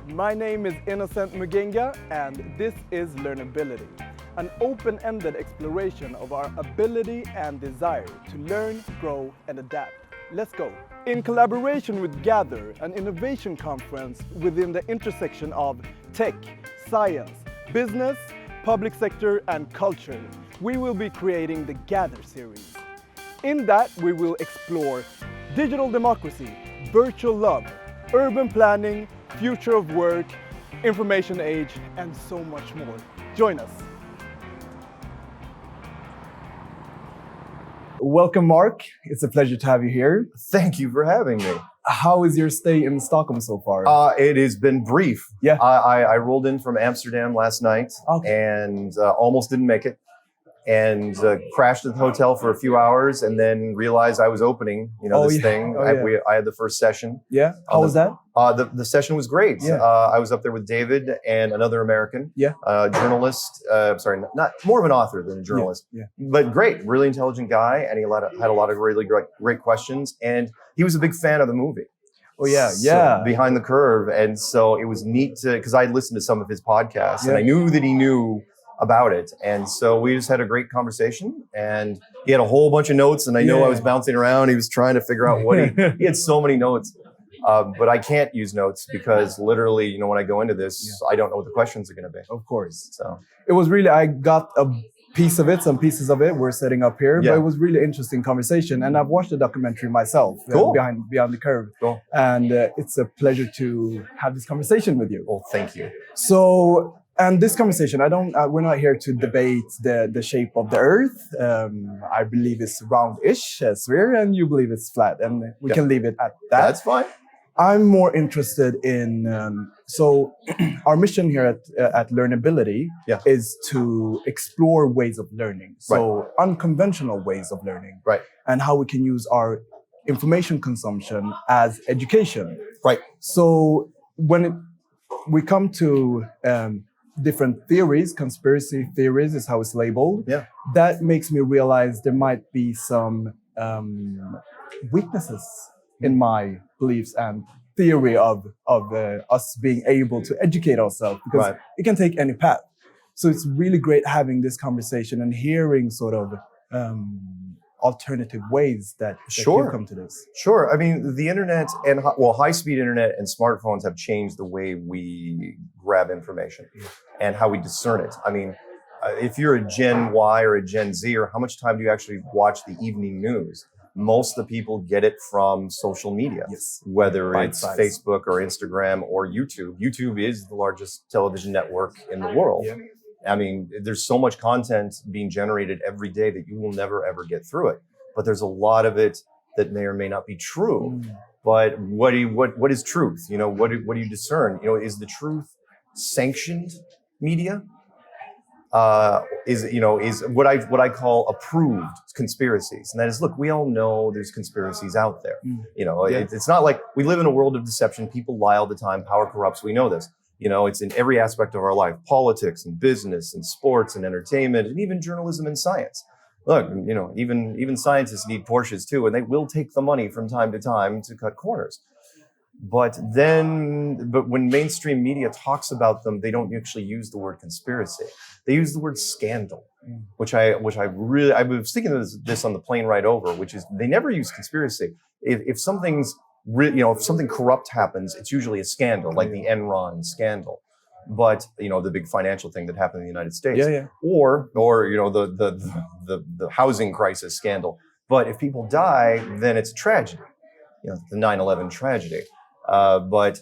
My name is Innocent Mugenga, and this is Learnability, an open-ended exploration of our ability and desire to learn, grow, and adapt. Let's go. In collaboration with Gather, an innovation conference within the intersection of tech, science, business, public sector, and culture, we will be creating the Gather series. In that, we will explore digital democracy, virtual love, urban planning, future of work, information age, and so much more. Join us. Welcome, Mark. It's a pleasure to have you here. Thank you for having me. How is your stay in Stockholm so far? It has been brief. Yeah. I rolled in from Amsterdam last night and almost didn't make it, and crashed at the hotel for a few hours, and then realized I was opening, this thing. I had the first session. Yeah. How was that? The session was great. Yeah. I was up there with David and another American. Yeah. Journalist. Sorry, not more of an author than a journalist. Yeah. But great, really intelligent guy, and he had a lot of really great questions, and he was a big fan of the movie. Oh yeah, So, Behind the Curve, and so it was neat because I listened to some of his podcasts, and I knew that he knew about it, and so we just had a great conversation, and he had a whole bunch of notes, and I know I was bouncing around. He was trying to figure out what he had so many notes, but I can't use notes because literally, when I go into this, I don't know what the questions are going to be. Of course. So it was really, I got a piece of it, some pieces of it we're setting up here, but it was really interesting conversation, and I've watched the documentary myself, Behind the Curve, and it's a pleasure to have this conversation with you. Well, thank you. So, and this conversation, we're not here to debate the shape of the Earth. I believe it's round-ish, a sphere, and you believe it's flat, and we can leave it at that. That's fine. I'm more interested in, so our mission here at Learnability is to explore ways of learning. So unconventional ways of learning. Right. And how we can use our information consumption as education. Right. So when we come to different theories, conspiracy theories is how it's labeled. Yeah. That makes me realize there might be some weaknesses in my beliefs and theory of us being able to educate ourselves, because it can take any path. So it's really great having this conversation and hearing sort of alternative ways that you come to this. Sure. I mean, the internet and high-speed internet and smartphones have changed the way we grab information and how we discern it. I mean, if you're a Gen Y or a Gen Z, or how much time do you actually watch the evening news? Most of the people get it from social media, whether it's Facebook or Instagram or YouTube. YouTube is the largest television network in the world. Yeah. I mean, there's so much content being generated every day that you will never, ever get through it. But there's a lot of it that may or may not be true. But what is truth? What do you discern? Is the truth sanctioned media? Is what I call approved conspiracies, and that is, look, we all know there's conspiracies out there. It's not like we live in a world of deception. People lie all the time. Power corrupts. We know this. It's in every aspect of our life: politics and business and sports and entertainment, and even journalism and science. Look, even scientists need Porsches too, and they will take the money from time to time to cut corners. But when mainstream media talks about them, they don't actually use the word conspiracy. They use the word scandal, which I was thinking of this on the plane ride over, which is they never use conspiracy. If something's if something corrupt happens, it's usually a scandal, like the Enron scandal. But the big financial thing that happened in the United States, or the housing crisis scandal. But if people die, then it's a tragedy. The 9/11 tragedy. But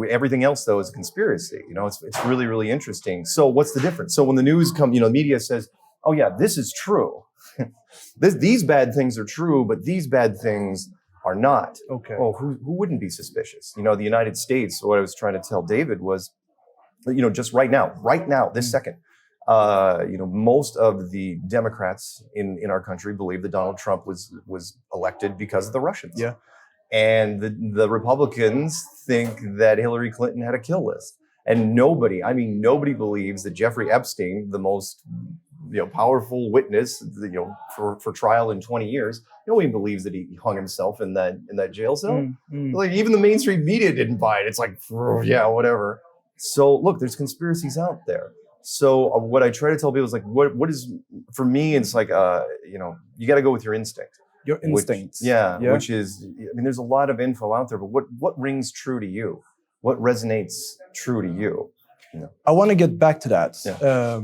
everything else, though, is a conspiracy. It's really, really interesting. So what's the difference? So when the news media says, oh yeah, this is true. These bad things are true, but these bad things are not. Okay. Oh, who wouldn't be suspicious? The United States, what I was trying to tell David was, just right now, this second, most of the Democrats in our country believe that Donald Trump was elected because of the Russians. Yeah. And the Republicans think that Hillary Clinton had a kill list. And nobody believes that Jeffrey Epstein, the most powerful witness, for trial in 20 years. Nobody believes that he hung himself in that jail cell. Like even the mainstream media didn't buy it. It's like, yeah, whatever. So look, there's conspiracies out there. So what I try to tell people is like, what is, for me, it's like, you got to go with your instinct. Your instincts. Which is, there's a lot of info out there, but what rings true to you? What resonates true to you? I want to get back to that. Yeah.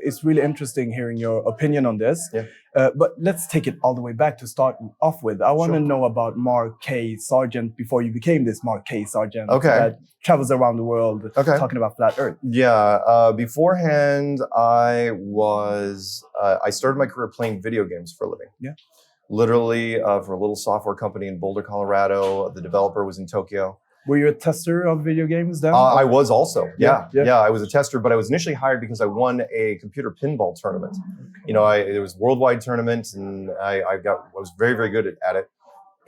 It's really interesting hearing your opinion on this. Yeah. But let's take it all the way back to start off with. I want to know about Mark K Sargent before you became this Mark K Sargent that travels around the world talking about flat Earth. Yeah. Beforehand, I started my career playing video games for a living. Yeah. Literally for a little software company in Boulder, Colorado. The developer was in Tokyo. Were you a tester of video games then? I was also. Yeah. I was a tester, but I was initially hired because I won a computer pinball tournament. It was a worldwide tournament, and I was very, very good at it.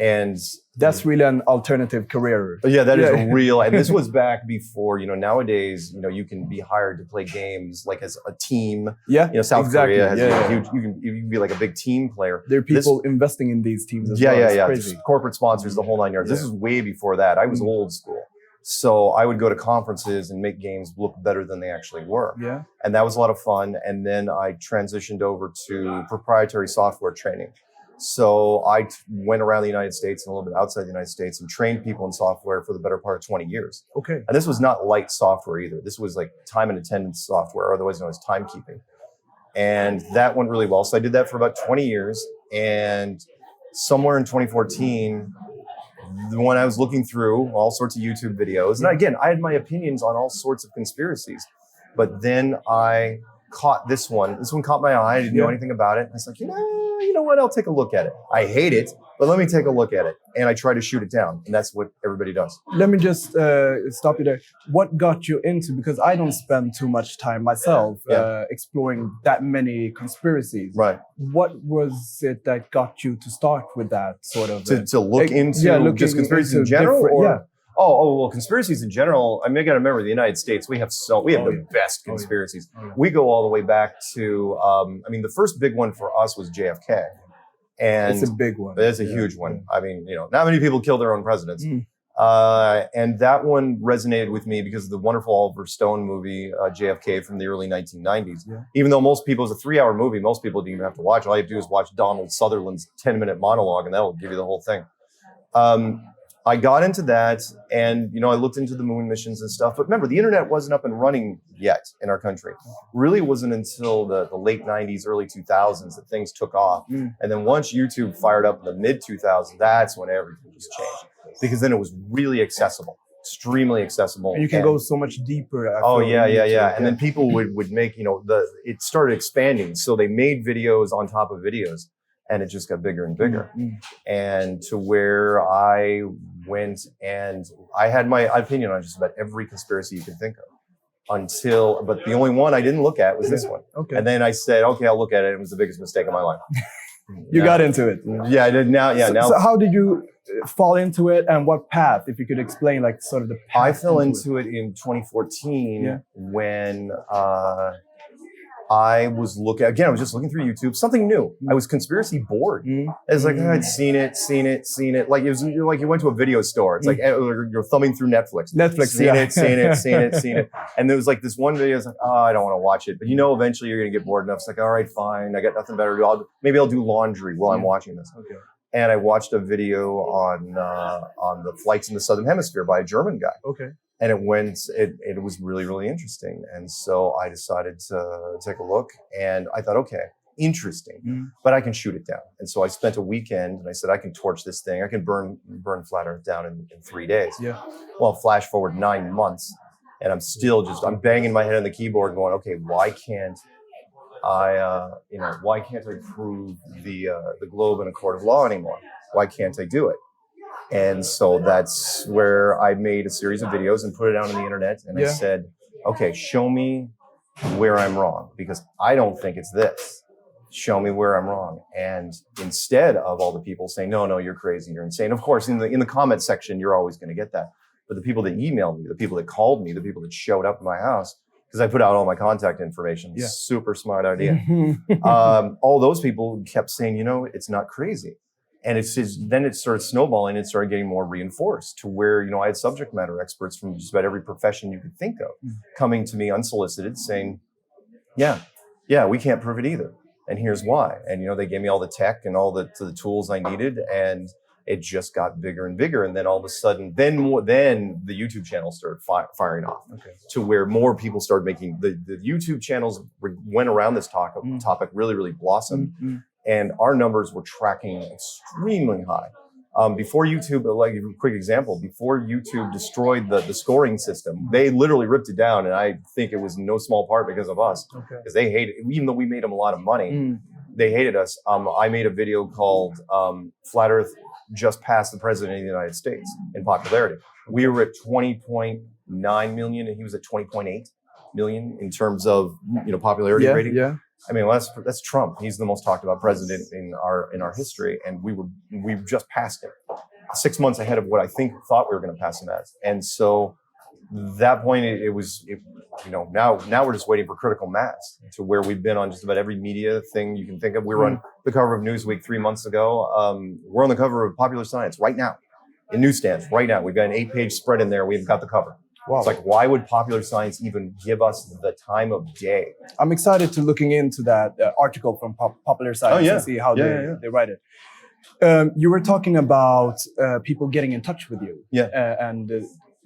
And that's really an alternative career. Yeah, that is real. And this was back before, nowadays, you can be hired to play games like as a team. Yeah, South Korea has a huge, you can be like a big team player. There are people investing in these teams as well. Yeah. Crazy. Corporate sponsors, the whole 9 yards. This is way before that. I was old school. So I would go to conferences and make games look better than they actually were. Yeah. And that was a lot of fun. And then I transitioned over to proprietary software training. So I went around the United States and a little bit outside the United States and trained people in software for the better part of 20 years. Okay. And this was not light software either. This was like time and attendance software, otherwise known as timekeeping. And that went really well. So I did that for about 20 years. And somewhere in 2014, when I was looking through all sorts of YouTube videos, and again, I had my opinions on all sorts of conspiracies, but then I caught this one. This one caught my eye. I didn't know anything about it. I was like, you know what? I'll take a look at it. I hate it, but let me take a look at it. And I try to shoot it down. And that's what everybody does. Let me just stop you there. What got you into, because I don't spend too much time myself exploring that many conspiracies. Right. What was it that got you to start with that sort of? To look into just conspiracies in general? Well, conspiracies in general. I got to remember the United States. We have the best conspiracies. We go all the way back to. The first big one for us was JFK, and it's a big one. It's a huge one. Not many people kill their own presidents, and that one resonated with me because of the wonderful Oliver Stone movie JFK from the early 1990s. Yeah. Even though most people, it's a 3-hour movie, most people didn't even have to watch. All you have to do is watch Donald Sutherland's 10-minute monologue, and that'll give you the whole thing. I got into that, and I looked into the moon missions and stuff. But remember, the internet wasn't up and running yet in our country. Really wasn't until the late 90s, early 2000s that things took off. And then once YouTube fired up in the mid 2000s, that's when everything just changed. Because then it was really accessible, extremely accessible. And you can go so much deeper. Yeah. And then people would make, it started expanding. So they made videos on top of videos. And it just got bigger and bigger. And to where I went and I had my opinion on just about every conspiracy you could think of. But the only one I didn't look at was this one. Okay. And then I said, okay, I'll look at it. It was the biggest mistake of my life. You got into it. Yeah, I did now. So how did you fall into it, and what path, if you could explain like sort of the path? I fell into it in 2014 when I was just looking through YouTube, something new. I was conspiracy bored. It's like, I'd seen it. Like it was like you went to a video store. It's like you're thumbing through Netflix. Seen it. And there was like this one video. I was like, I don't want to watch it. But eventually you're going to get bored enough. It's like, all right, fine. I got nothing better to do. Maybe I'll do laundry while I'm watching this. Okay. And I watched a video on the flights in the Southern Hemisphere by a German guy. Okay. And it was really, really interesting. And so I decided to take a look, and I thought, okay, interesting, but I can shoot it down. And so I spent a weekend, and I said, I can torch this thing. I can burn flat Earth down in 3 days. Yeah. Well, flash forward 9 months, and I'm still I'm banging my head on the keyboard going, okay, why can't I prove the globe in a court of law anymore? Why can't I do it? And so that's where I made a series of videos and put it out on the internet. And I said, okay, show me where I'm wrong, because I don't think it's this. Show me where I'm wrong. And instead of all the people saying, no, you're crazy, you're insane. Of course, in the comment section, you're always going to get that. But the people that emailed me, the people that called me, the people that showed up at my house, because I put out all my contact information. Yeah. Super smart idea. All those people kept saying, it's not crazy. And then it started snowballing and started getting more reinforced to where, I had subject matter experts from just about every profession you could think of coming to me unsolicited saying, yeah, we can't prove it either. And here's why. And, they gave me all the tech and all the tools I needed. And it just got bigger and bigger. And then all of a sudden, then the YouTube channels started firing off to where more people started making the YouTube channels went around this topic really, really blossomed. And our numbers were tracking extremely high. Before YouTube, like a quick example, before YouTube destroyed the scoring system, they literally ripped it down. And I think it was in no small part because of us, because they hated, even though we made them a lot of money, they hated us. I made a video called Flat Earth just passed the president of the United States in popularity. We were at 20.9 million and he was at 20.8 million in terms of, popularity rating. Yeah. I mean, that's Trump. He's the most talked about president in our history, and we just passed him 6 months ahead of what I thought we were going to pass him as. And so, that point, now we're just waiting for critical mass to where we've been on just about every media thing you can think of. We were on the cover of Newsweek 3 months ago. We're on the cover of Popular Science right now, in newsstands right now. We've got an 8-page spread in there. We've got the cover. Wow. It's like, why would Popular Science even give us the time of day? I'm excited to looking into that article from Popular Science and see how they write it. You were talking about people getting in touch with you. And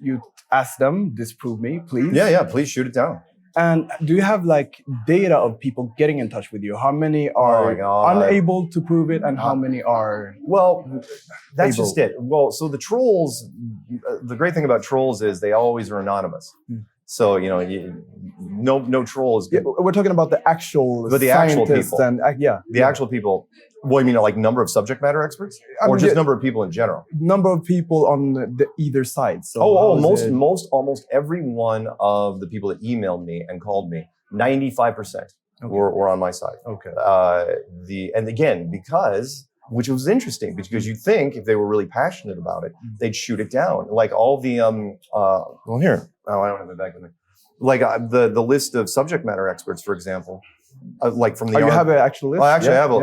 you asked them, disprove me, please. Yeah, please shoot it down. And do you have data of people getting in touch with you? How many are unable to prove it and how many are that's able? Just it. Well, so the trolls, the great thing about trolls is they always are anonymous. So, no trolls. Yeah, we're talking about the actual but the actual people. And, the actual people. Well, you mean number of subject matter experts? Or just number of people in general? Number of people on either side. So almost every one of the people that emailed me and called me, 95% were on my side. Okay. And again, which was interesting, because you'd think if they were really passionate about it, they'd shoot it down. Like all the, here. Oh, I don't have it back with me. Like the list of subject matter experts, for example, like from the. You have an actual list? I actually have a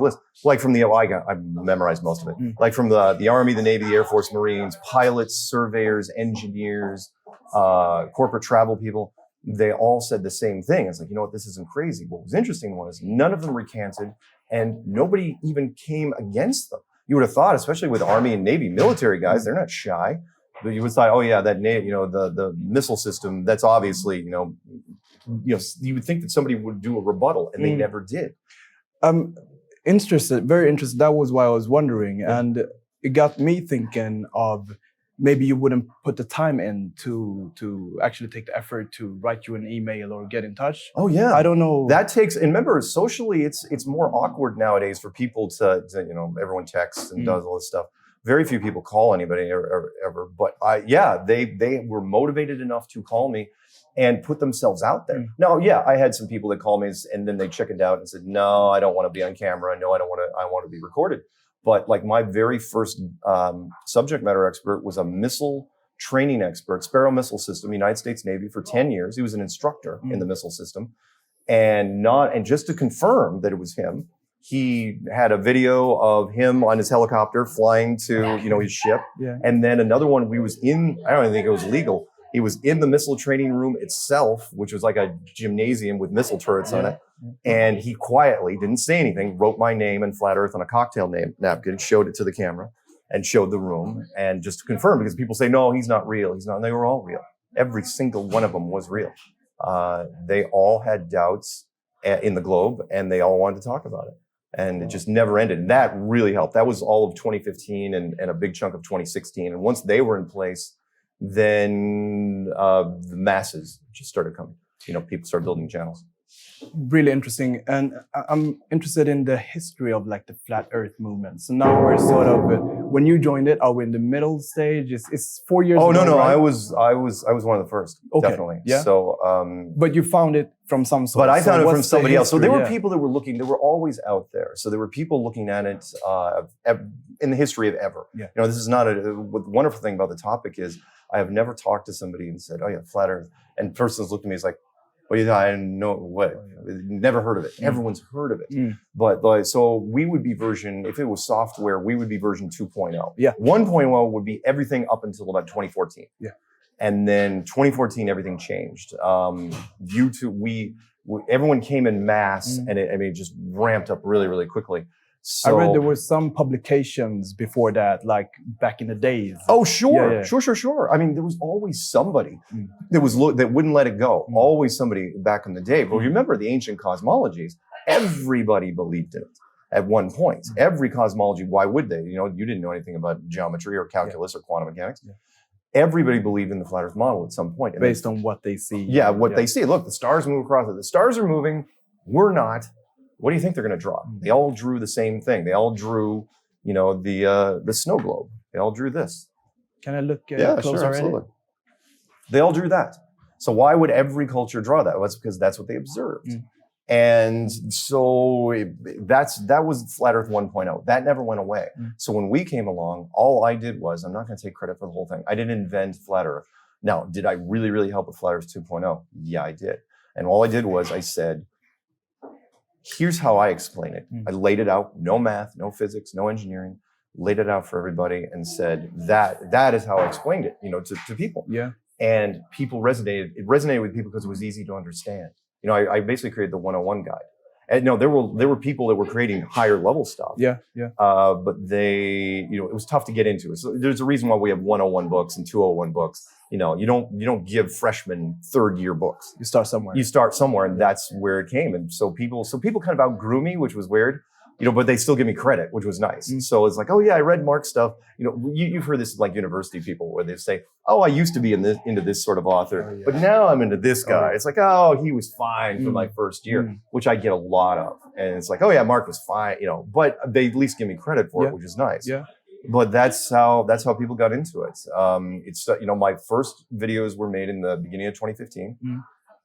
list. Like from I memorized most of it. Like from the Army, the Navy, the Air Force, Marines, pilots, surveyors, engineers, corporate travel people. They all said the same thing. It's like, this isn't crazy. What was interesting was none of them recanted, and nobody even came against them. You would have thought, especially with Army and Navy military guys, they're not shy. But you would thought, the missile system, that's obviously, you would think that somebody would do a rebuttal, and they never did. Interested, very interested. That was why I was wondering. And it got me thinking of maybe you wouldn't put the time in to actually take the effort to write you an email or get in touch. Oh yeah. I don't know. That takes, and remember, socially, it's more awkward nowadays for people to everyone texts and does all this stuff. Very few people call anybody ever, but they were motivated enough to call me and put themselves out there. Now, I had some people that called me and then they chickened out and said, no, I don't want to be on camera. No, I want to be recorded. But my very first subject matter expert was a missile training expert, Sparrow Missile System, United States Navy for 10 years. He was an instructor in the missile system. And just to confirm that it was him, he had a video of him on his helicopter flying to, his ship. Yeah. And then another one, I don't even think it was legal. He was in the missile training room itself, which was like a gymnasium with missile turrets on it. And he quietly, didn't say anything, wrote my name and Flat Earth on a cocktail napkin, showed it to the camera and showed the room. And just to confirm, because people say, no, he's not real. He's not. And they were all real. Every single one of them was real. They all had doubts in the globe and they all wanted to talk about it. And it just never ended. And that really helped. That was all of 2015 and a big chunk of 2016. And once they were in place, then the masses just started coming. People started building channels. Really interesting. And I'm interested in the history of the flat earth movement. So now we're sort of, when you joined it, are we in the middle stage? It's 4 years ago, no. Right? I was one of the first, definitely. Yeah. So, but you found it from some source. But I found it from somebody else. So there were people that were looking, they were always out there. So there were people looking at it in the history of ever. Yeah. This is not the wonderful thing about the topic is I have never talked to somebody and said, oh yeah, flat earth. And person's looked at me, it's like, Well, yeah, I know what. Never heard of it. Everyone's heard of it. But so we would be if it was software, we would be version 2.0. Yeah. 1.0 would be everything up until about 2014. Yeah. And then 2014, everything changed. YouTube, everyone came in mass, and it just ramped up really, really quickly. So, I read there were some publications before that, like back in the days. Oh, sure. Yeah. Sure. I mean, there was always somebody that wouldn't let it go. Always somebody back in the day. But remember the ancient cosmologies, everybody believed in it at one point. Every cosmology, why would they? You didn't know anything about geometry or calculus or quantum mechanics. Yeah. Everybody believed in the flat Earth model at some point. Based on what they see. Yeah, they see. Look, the stars move across it. The stars are moving. We're not. What do you think they're going to draw? They all drew the same thing. They all drew, the snow globe. They all drew this. Can I look closer? Sure, absolutely. They all drew that. So why would every culture draw that? Well, that's because that's what they observed. And so that was Flat Earth 1.0. That never went away. So when we came along, all I did was, I'm not going to take credit for the whole thing. I didn't invent Flat Earth. Now, did I really, really help with Flat Earth 2.0? Yeah, I did. And all I did was I said, here's how I explain it. I laid it out, no math, no physics, no engineering, laid it out for everybody and said, that is how I explained it, to people. Yeah. And people resonated. It resonated with people because it was easy to understand. I basically created the 101 guide. And no, there were people that were creating higher level stuff. Yeah. But they, it was tough to get into. So there's a reason why we have 101 books and 201 books. You don't give freshmen third year books. You start somewhere. And that's where it came. And so people kind of outgrew me, which was weird. But they still give me credit, which was nice. So it's like, oh yeah, I read Mark's stuff. You've heard this like university people where they say, oh, I used to be into this sort of author, but now I'm into this guy. It's like, oh, he was fine for my first year, which I get a lot of. And it's like, oh yeah, Mark was fine, but they at least give me credit for it, which is nice. Yeah. But that's how people got into it. It's my first videos were made in the beginning of 2015.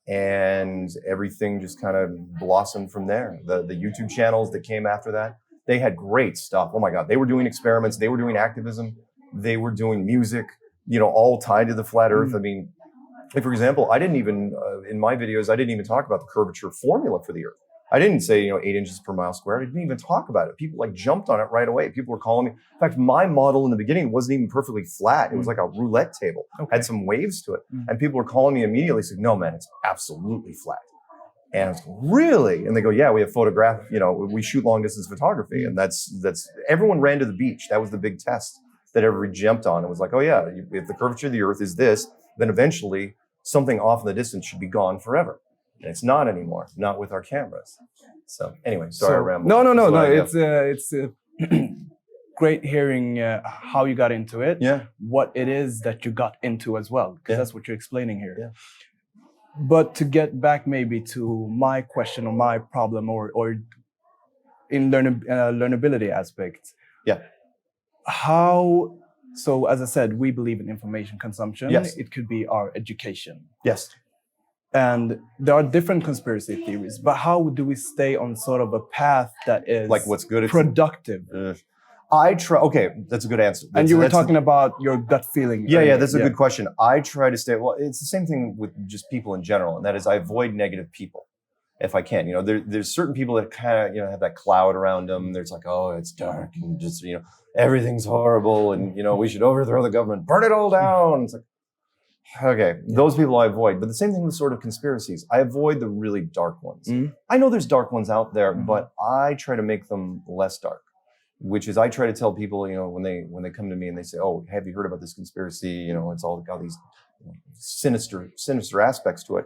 And everything just kind of blossomed from there. The YouTube channels that came after that, they had great stuff. Oh my God, they were doing experiments, they were doing activism, they were doing music, all tied to the flat Earth. I mean, like for example, I didn't even in my videos, I didn't even talk about the curvature formula for the Earth. I didn't say 8 inches per mile squared. I didn't even talk about it. People jumped on it right away. People were calling me. In fact, my model in the beginning wasn't even perfectly flat. It was like a roulette table. Had some waves to it. And people were calling me immediately, saying, no, man, it's absolutely flat. And I was like, really? And they go, yeah, we have we shoot long distance photography. And that's everyone ran to the beach. That was the big test that everybody jumped on. It was like, oh yeah, if the curvature of the Earth is this, then eventually something off in the distance should be gone forever. And it's not anymore, not with our cameras. So anyway, sorry I rambled. No. It's great hearing how you got into it. Yeah. What it is that you got into as well, because that's what you're explaining here. Yeah. But to get back maybe to my question or my problem or in learnability aspects. Yeah. So as I said, we believe in information consumption. Yes. It could be our education. Yes. And there are different conspiracy theories, but how do we stay on sort of a path that is like what's good, productive? Okay, that's a good answer. And you were talking about your gut feeling. Yeah, that's a good question. I try to stay, it's the same thing with just people in general, and that is I avoid negative people if I can. There's certain people that kind of, have that cloud around them. There's like, oh, it's dark and just, everything's horrible and, we should overthrow the government, burn it all down. It's like, okay, those people I avoid. But the same thing with sort of conspiracies. I avoid the really dark ones. I know there's dark ones out there, but I try to make them less dark, which is I try to tell people, when they come to me and they say, oh, have you heard about this conspiracy? It's all got these sinister aspects to it.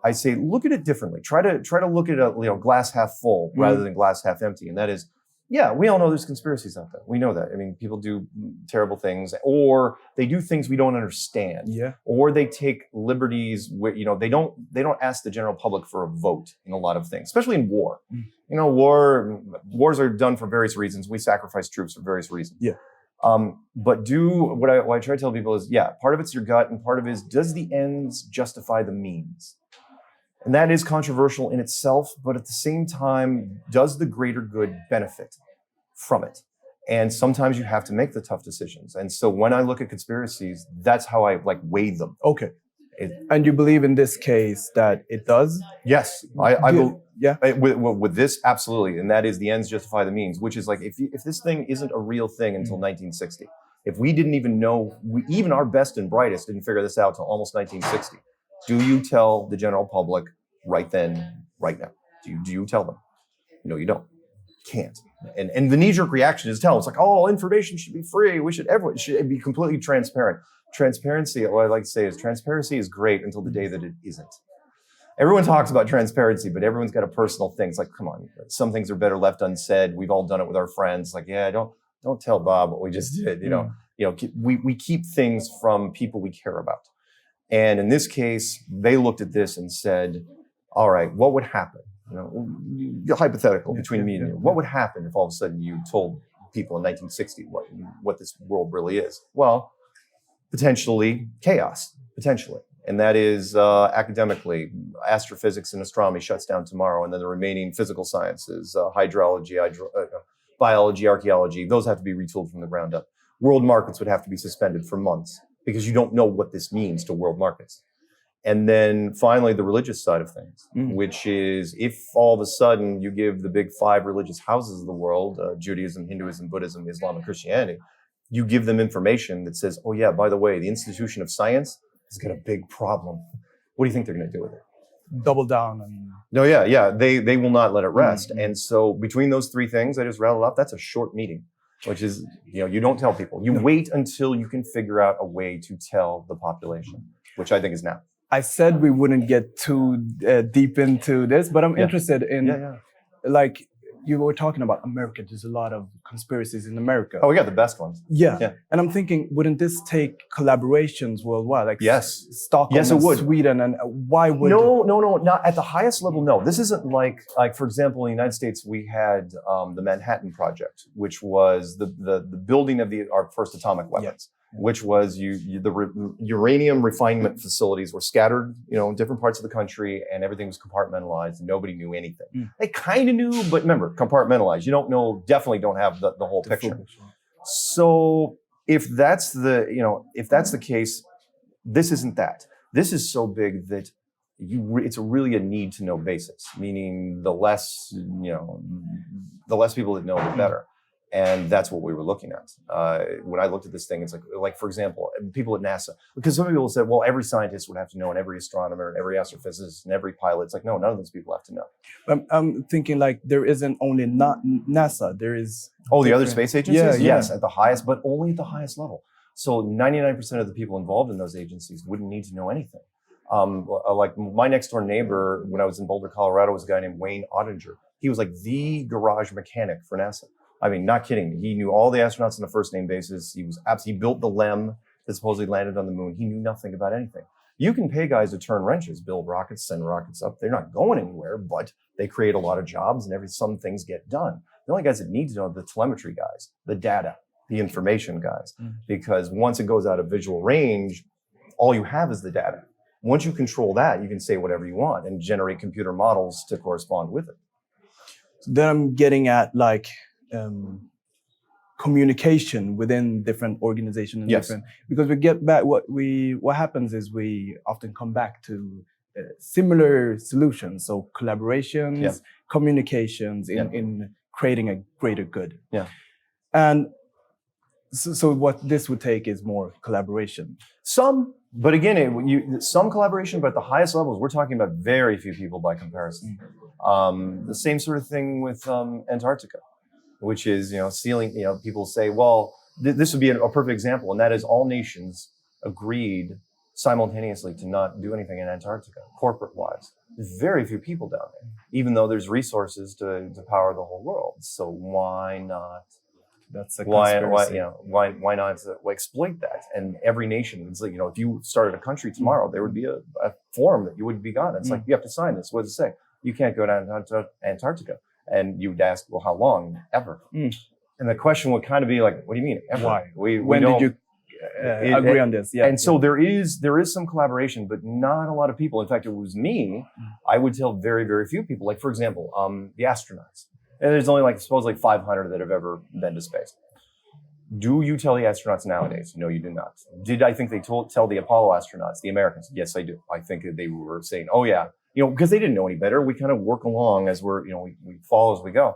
I say, look at it differently. Try to look at it, glass half full rather than glass half empty. And that is, yeah, we all know there's conspiracies out there. We know that. I mean, people do terrible things, or they do things we don't understand. Yeah. Or they take liberties where, they don't ask the general public for a vote in a lot of things, especially in war. Wars are done for various reasons. We sacrifice troops for various reasons. Yeah. But what I try to tell people is, yeah, part of it's your gut, and part of it is, does the ends justify the means? And that is controversial in itself, but at the same time, does the greater good benefit from it? And sometimes you have to make the tough decisions. And so when I look at conspiracies, that's how I weigh them. Okay. And you believe in this case that it does? Yes, I believe. Yeah. With this, absolutely, and that is the ends justify the means, which is like if this thing isn't a real thing until 1960, if we didn't even know, even our best and brightest didn't figure this out till almost 1960, do you tell the general public right then, right now? Do you tell them? No, you don't. Can't. And the knee-jerk reaction is tell them. It's like, oh, information should be free. Everyone should be completely transparent. Transparency, what I like to say is transparency is great until the day that it isn't. Everyone talks about transparency, but everyone's got a personal thing. It's like, come on, some things are better left unsaid. We've all done it with our friends. Like, yeah, don't tell Bob what we just did. We keep things from people we care about. And in this case, they looked at this and said, all right, what would happen? Hypothetical between me and you. What would happen if all of a sudden you told people in 1960 what this world really is? Well, potentially chaos, potentially. And that is academically, astrophysics and astronomy shuts down tomorrow, and then the remaining physical sciences, hydrology, biology, archaeology, those have to be retooled from the ground up. World markets would have to be suspended for months because you don't know what this means to world markets. And then finally, the religious side of things, which is if all of a sudden you give the big 5 religious houses of the world, Judaism, Hinduism, Buddhism, Islam, and Christianity, you give them information that says, oh yeah, by the way, the institution of science has got a big problem. What do you think they're going to do with it? Double down. And... No, yeah. They will not let it rest. And so between those 3 things I just rattled off, that's a short meeting, which is, you don't tell people. You wait until you can figure out a way to tell the population, which I think is now. I said we wouldn't get too deep into this, but I'm interested in, like, you were talking about America. There's a lot of conspiracies in America. Oh, yeah, the best ones. Yeah. And I'm thinking, wouldn't this take collaborations worldwide? Like Stockholm it would. Sweden, and why would No, not at the highest level, no. This isn't like, for example, in the United States, we had the Manhattan Project, which was the building of our first atomic weapons. Which was the uranium refinement facilities were scattered, in different parts of the country, and everything was compartmentalized, and nobody knew anything. They kind of knew, but remember, compartmentalized. You don't know, definitely don't have the whole picture. So if that's the case, this isn't that. This is so big that it's really a need to know basis, meaning the less people that know, the better. And that's what we were looking at. When I looked at this thing, it's like, for example, people at NASA, because some people said, well, every scientist would have to know, and every astronomer, and every astrophysicist, and every pilot. It's like, no, none of those people have to know. I'm thinking like there isn't only not NASA, there is... Oh, the other space agencies? Yeah. Yes, at the highest, but only at the highest level. So 99% of the people involved in those agencies wouldn't need to know anything. Like my next door neighbor, when I was in Boulder, Colorado, was a guy named Wayne Ottinger. He was like the garage mechanic for NASA. I mean, not kidding. He knew all the astronauts on a first name basis. He built the LEM that supposedly landed on the moon. He knew nothing about anything. You can pay guys to turn wrenches, build rockets, send rockets up. They're not going anywhere, but they create a lot of jobs, and some things get done. The only guys that need to know are the telemetry guys, the data, the information guys, because once it goes out of visual range, all you have is the data. Once you control that, you can say whatever you want and generate computer models to correspond with it. So then I'm getting at like communication within different organizations and different, because we get back what happens is we often come back to similar solutions. So collaborations, communications in creating a greater good. And so what this would take is more collaboration. But again, some collaboration, but at the highest levels, we're talking about very few people by comparison. The same sort of thing with Antarctica, which is, sealing, people say, well, this would be a perfect example. And that is all nations agreed simultaneously to not do anything in Antarctica, corporate-wise. There's very few people down there, even though there's resources to power the whole world. So why not? That's a conspiracy. Why not exploit that? And every nation, it's like, if you started a country tomorrow, there would be a form that you would be gone. It's like, you have to sign this. What does it say? You can't go down to Antarctica. And you would ask, well, how long? Ever? And the question would kind of be like, what do you mean, ever? Why? When did you agree on this? And so there is some collaboration, but not a lot of people. In fact, it was me. I would tell very, very few people. Like, for example, the astronauts. And there's only supposedly 500 that have ever been to space. Do you tell the astronauts nowadays? No, you do not. Did I think they tell the Apollo astronauts, the Americans? Yes, I do. I think that they were saying, oh yeah, because they didn't know any better. We kind of work along as we fall as we go.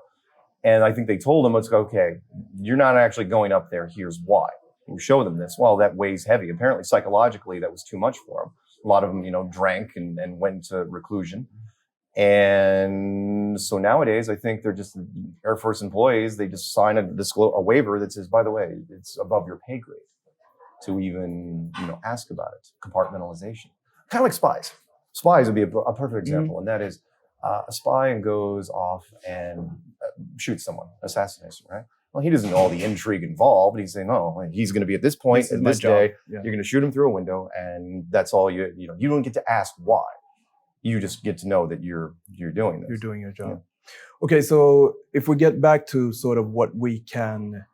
And I think they told them, let's go, okay, you're not actually going up there. Here's why. We show them this. Well, that weighs heavy. Apparently, psychologically, that was too much for them. A lot of them, drank and went to reclusion. And so nowadays, I think they're just Air Force employees. They just sign a waiver that says, by the way, it's above your pay grade to even, ask about it. Compartmentalization. Kind of like spies. Spies would be a perfect example. And that is a spy goes off and shoots someone, assassinates him, right? Well, he doesn't know all the intrigue involved. He's saying, oh, he's going to be at this point at this day. Yeah. You're going to shoot him through a window, and that's all you don't get to ask why. You just get to know that you're doing this. You're doing your job. Yeah. Okay, so if we get back to sort of what we can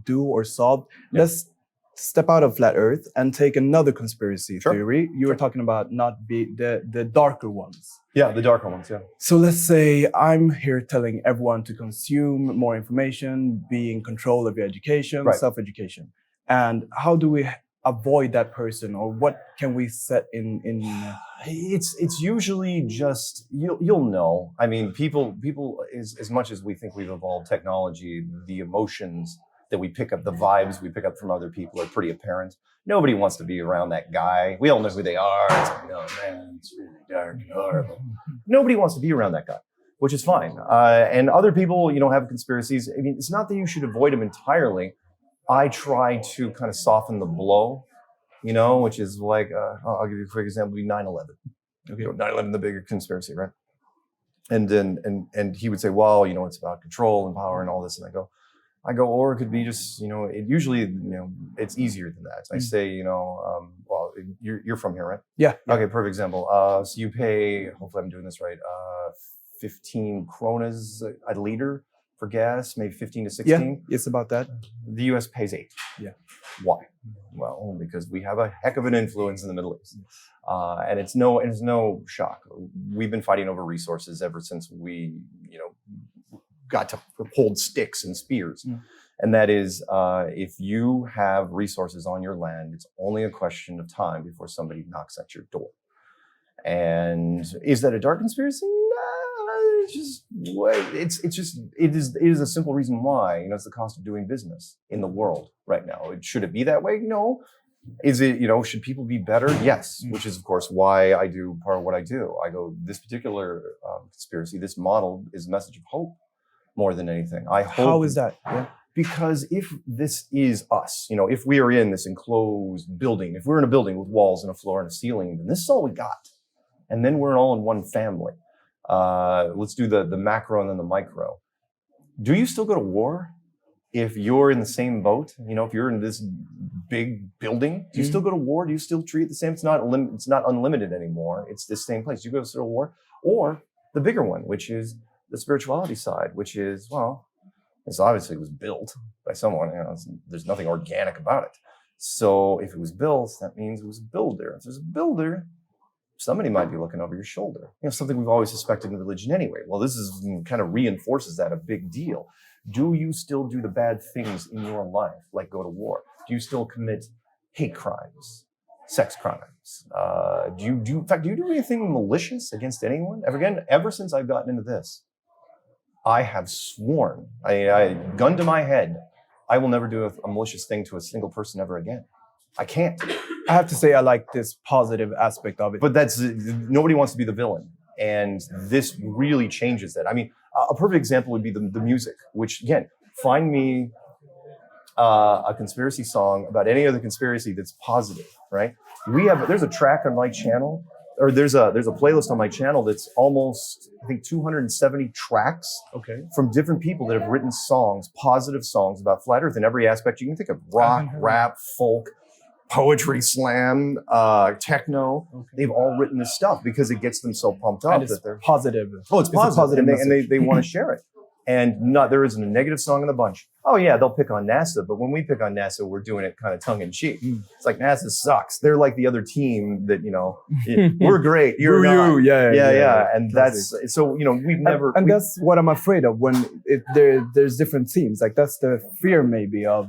do or solve, let's step out of flat Earth and take another conspiracy theory. You were talking about the darker ones. Yeah, the darker ones, yeah. So let's say I'm here telling everyone to consume more information, be in control of your education, self-education. And how do we avoid that person, or what can we set in? It's usually just, you'll know. I mean, people as much as we think we've evolved technology, the emotions that we pick up, the vibes we pick up from other people are pretty apparent. Nobody wants to be around that guy. We all know who they are. It's like, oh man, it's really dark and horrible. Nobody wants to be around that guy, which is fine. And other people, have conspiracies. I mean, it's not that you should avoid them entirely. I try to kind of soften the blow, which is like, I'll give you a quick example, 9/11. Okay. 9/11, the bigger conspiracy, right? And he would say, well, it's about control and power and all this. And I go, or it could be just, it usually, it's easier than that. I say, well, you're from here, right? Yeah. Okay, perfect example. So you pay, hopefully I'm doing this right, 15 kronas a liter for gas, maybe 15 to 16. Yeah, it's about that. The US pays 8. Yeah. Why? Well, because we have a heck of an influence in the Middle East. And it's no shock. We've been fighting over resources ever since we, got to hold sticks and spears. And that is, if you have resources on your land, it's only a question of time before somebody knocks at your door. And is that a dark conspiracy? No, it is a simple reason why. It's the cost of doing business in the world right now. Should it be that way? No. Is it, should people be better? Yes, which is, of course, why I do part of what I do. I go, this particular conspiracy, this model is a message of hope more than anything. I hope. How is that? Yeah. Because if this is us, if we are in this enclosed building, if we're in a building with walls and a floor and a ceiling, then this is all we got. And then we're all in one family. Let's do the macro and then the micro. Do you still go to war if you're in the same boat? If you're in this big building, do you still go to war? Do you still treat it the same? It's not unlimited anymore. It's the same place. Do you go to war? Or the bigger one, which is the spirituality side, which is, well, this obviously was built by someone. There's nothing organic about it. So if it was built, that means it was a builder. If there's a builder, somebody might be looking over your shoulder. Something we've always suspected in religion anyway. Well, this is kind of reinforces that a big deal. Do you still do the bad things in your life, like go to war? Do you still commit hate crimes, sex crimes? Do you do anything malicious against anyone? Ever since I've gotten into this, I have sworn, gun to my head, I will never do a malicious thing to a single person ever again. I can't. I have to say I like this positive aspect of it. But nobody wants to be the villain. And this really changes that. I mean, a perfect example would be the music, which, again, find me a conspiracy song about any other conspiracy that's positive, right? There's a track on my channel, or there's a playlist on my channel that's almost, I think, 270 tracks from different people that have written songs, positive songs about flat Earth in every aspect you can think of: rock, rap, folk, poetry, slam, techno. They've all written this stuff because it gets them so pumped up that they're positive. Oh, it's positive, and they want to share it. And there isn't a negative song in the bunch. Oh yeah, they'll pick on NASA, but when we pick on NASA, we're doing it kind of tongue in cheek. It's like NASA sucks. They're like the other team that, we're great. You're not. Yeah. And that's, so, we've never. And that's what I'm afraid of when there's different teams. Like that's the fear maybe of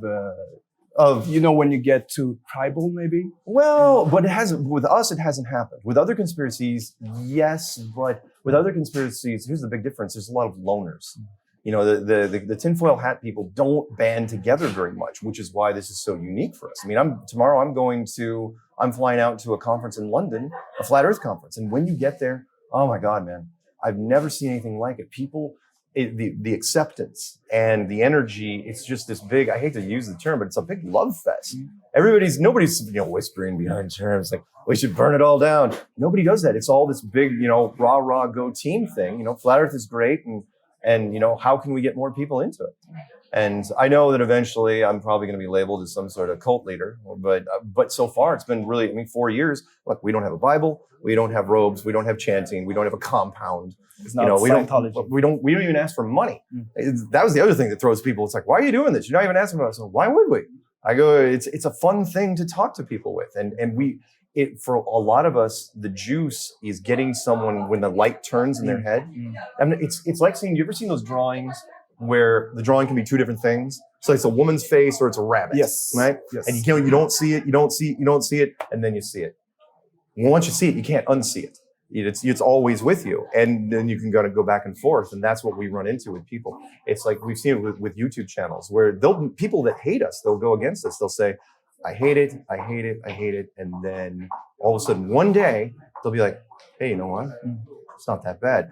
when you get too tribal maybe. Well, but with us, it hasn't happened. With other conspiracies, yes, but with other conspiracies, here's the big difference. There's a lot of loners. The tinfoil hat people don't band together very much, which is why this is so unique for us. I mean, tomorrow I'm flying out to a conference in London, a flat earth conference. And when you get there, oh my God, man, I've never seen anything like it. People, the acceptance and the energy, it's just this big, I hate to use the term, but it's a big love fest. Nobody's whispering behind terms like, we should burn it all down. Nobody does that. It's all this big, rah, go team thing. Flat earth is great. And how can we get more people into it? And I know that eventually I'm probably going to be labeled as some sort of cult leader, but so far it's been really, 4 years. Look, we don't have a Bible, we don't have robes, we don't have chanting, we don't have a compound. It's not Scientology. We don't even ask for money. That was the other thing that throws people. It's like, why are you doing this? You're not even asking for us. So why would we? I go, it's a fun thing to talk to people with, and for a lot of us, the juice is getting someone when the light turns in their head. I mean, it's like you ever seen those drawings where the drawing can be two different things? So it's a woman's face or it's a rabbit. Yes. Right? Yes. And you don't see it, and then you see it. Once you see it, you can't unsee it. It's always with you. And then you can go back and forth. And that's what we run into with people. It's like we've seen it with YouTube channels where people that hate us, they'll go against us. They'll say, I hate it. And then all of a sudden, one day, they'll be like, hey, you know what? It's not that bad.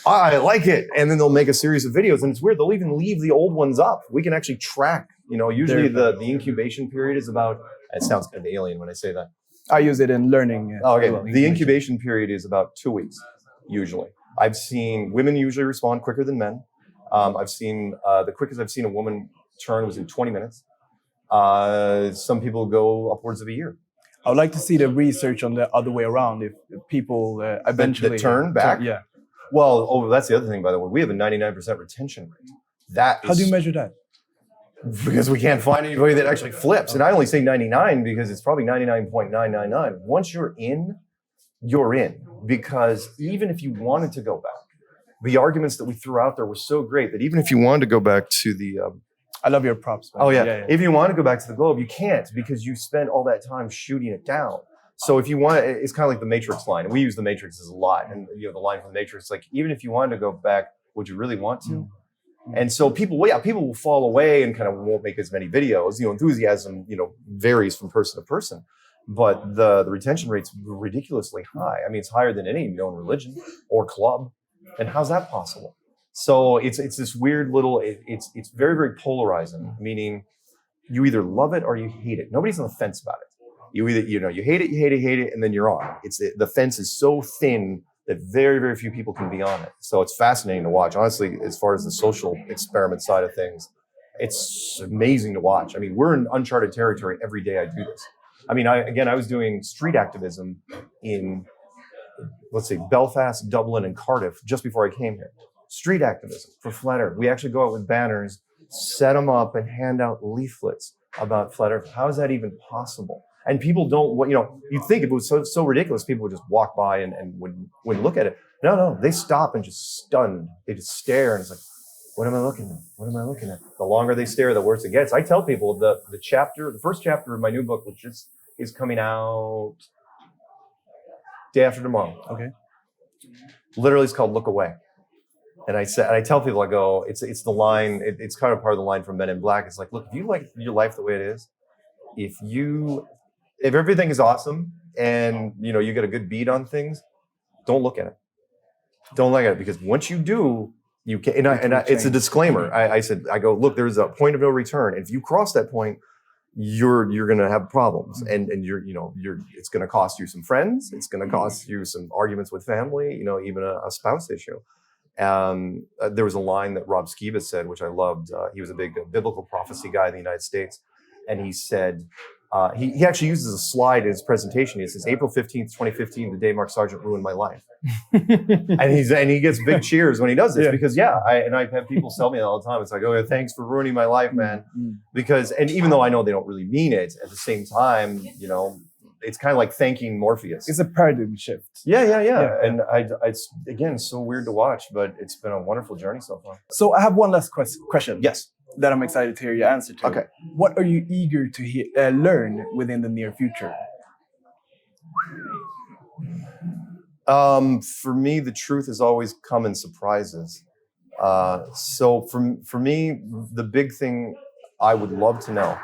I like it. And then they'll make a series of videos. And it's weird. They'll even leave the old ones up. We can actually track, usually the incubation period is about, it sounds kind of alien when I say that. I use it in learning. Okay. The incubation period is about 2 weeks, usually. I've seen women usually respond quicker than men. I've seen, the quickest I've seen a woman turn was in 20 minutes. Some people go upwards of a year. I would like to see the research on the other way around. If people eventually that turn back. Yeah. Well, that's the other thing. By the way, we have a 99% retention rate. How do you measure that? Because we can't find anybody that actually flips. And I only say 99 because it's probably 99.999. Once you're in, you're in. Because even if you wanted to go back, the arguments that we threw out there were so great that even if you wanted to go back to the I love your props. Man. Oh yeah. If you want to go back to the globe, you can't because you spend all that time shooting it down. So if you want, it's kind of like the Matrix line. We use the Matrix a lot, and the line from the Matrix, like even if you wanted to go back, would you really want to? And so people will fall away and kind of won't make as many videos. Enthusiasm, varies from person to person, but the retention rate's ridiculously high. I mean, it's higher than any known religion or club. And how's that possible? So it's this weird little, it's very, very polarizing, meaning you either love it or you hate it. Nobody's on the fence about it. You either, you hate it, and then you're on. The fence is so thin that very, very few people can be on it. So it's fascinating to watch. Honestly, as far as the social experiment side of things, it's amazing to watch. I mean, we're in uncharted territory every day I do this. I mean, I was doing street activism in, let's say, Belfast, Dublin, and Cardiff just before I came here. Street activism for Flat Earth. We actually go out with banners, set them up, and hand out leaflets about Flat Earth. How is that even possible? And people don't, you'd think if it was so ridiculous, people would just walk by and wouldn't look at it. No, they stop and just stunned. They just stare and it's like, what am I looking at? What am I looking at? The longer they stare, the worse it gets. I tell people the first chapter of my new book, which is coming out day after tomorrow. Okay. Literally, it's called Look Away. And I tell people, I go, it's the line, it's kind of part of the line from Men in Black. It's like, look, if you like your life the way it is, if everything is awesome and you get a good beat on things, don't look at it. Don't look at it, because once you do, you can. It's a disclaimer. I go, look, there's a point of no return. If you cross that point, you're going to have problems, and it's going to cost you some friends. It's going to cost you some arguments with family. Even a spouse issue. There was a line that Rob Skiba said, which I loved. He was a big biblical prophecy guy in the United States, and he said, he actually uses a slide in his presentation. He says, April 15th, 2015, the day Mark Sargent ruined my life. and he gets big cheers when he does this because I have people tell me all the time. It's like, oh, thanks for ruining my life, man. Because, and even though I know they don't really mean it, at the same time, you know, it's kind of like thanking Morpheus. It's a paradigm shift. Yeah. And it's, again, so weird to watch, but it's been a wonderful journey so far. So I have one last question. Yes. That I'm excited to hear your answer to. Okay. What are you eager to learn within the near future? For me, the truth has always come in surprises. So for me, the big thing I would love to know,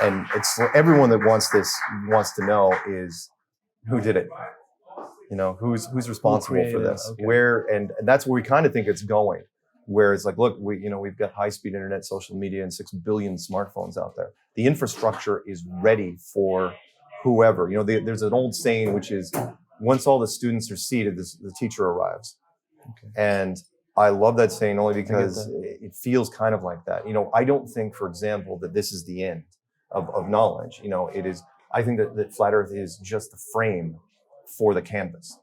and it's everyone that wants to know, is who did it. You know, who's responsible for this? Okay. Where and that's where we kind of think it's going. Where it's like, look, we've got high-speed internet, social media, and 6 billion smartphones out there. The infrastructure is ready for whoever. You know, there's an old saying which is, once all the students are seated, the teacher arrives. Okay. And I love that saying only because it feels kind of like that. You know, I don't think, for example, that this is the end of knowledge. You know, it is. I think that Flat Earth is just the frame for the canvas.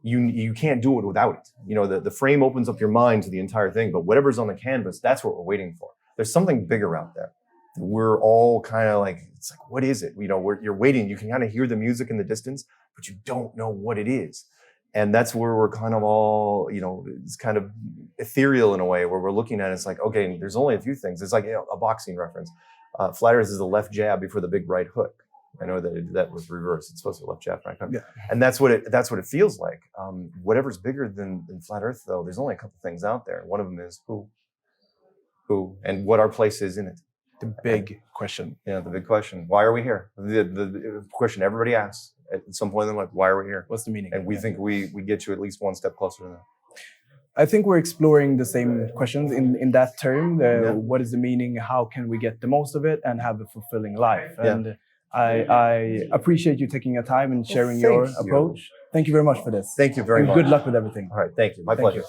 You can't do it without it. You know, the frame opens up your mind to the entire thing, but whatever's on the canvas, that's what we're waiting for. There's something bigger out there. We're all kind of like, it's like, what is it? You know, you're waiting. You can kind of hear the music in the distance, but you don't know what it is. And that's where we're kind of all, you know, it's kind of ethereal in a way where we're looking at it. It's like, okay, there's only a few things. It's like, you know, a boxing reference. Flat Earth is the left jab before the big right hook. I know that was reversed. It's supposed to be left jab, right hook. Yeah. And that's what it feels like. Whatever's bigger than Flat Earth, though, there's only a couple things out there. One of them is who, and what our place is in it. The big question. Yeah, the big question. Why are we here? The question everybody asks at some point in their life, why are we here? What's the meaning? And we think we get you at least one step closer to that. I think we're exploring the same questions in that term. What is the meaning? How can we get the most of it and have a fulfilling life? And I appreciate you taking your time and sharing your approach. Thank you very much for this. Thank you very much. Good luck with everything. All right. Thank you. My pleasure.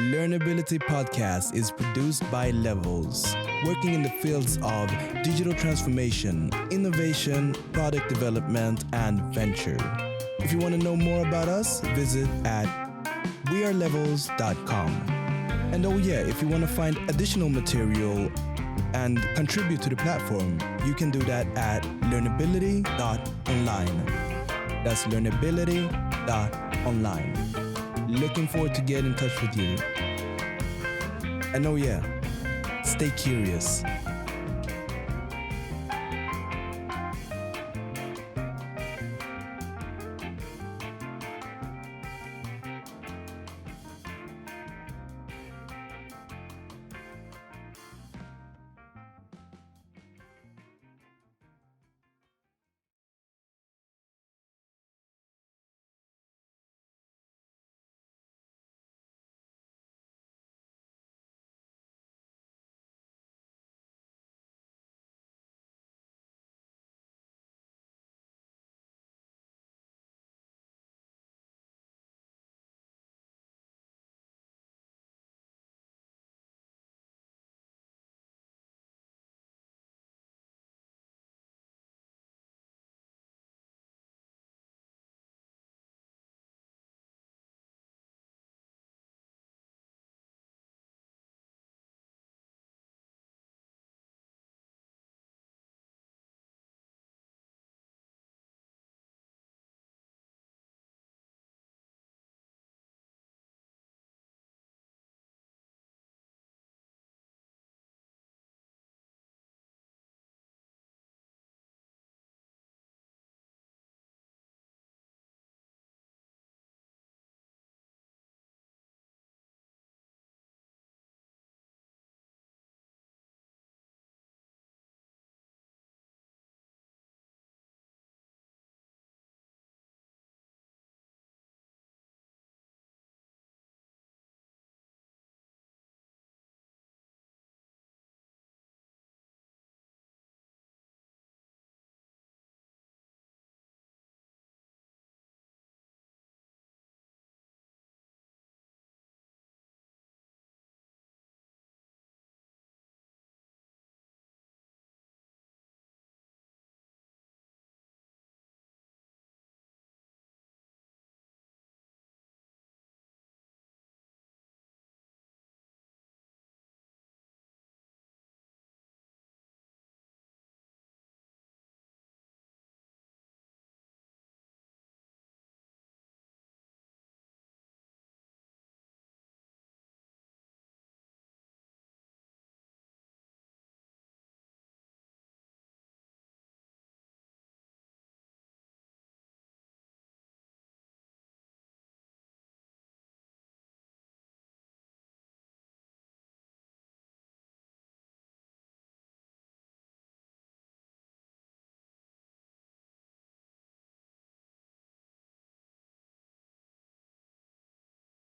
Learnability Podcast is produced by Levels, working in the fields of digital transformation, innovation, product development, and venture. If you want to know more about us, visit at wearelevels.com. And oh yeah, if you want to find additional material and contribute to the platform, you can do that at learnability.online. That's learnability.online. Looking forward to get in touch with you. And oh yeah, stay curious.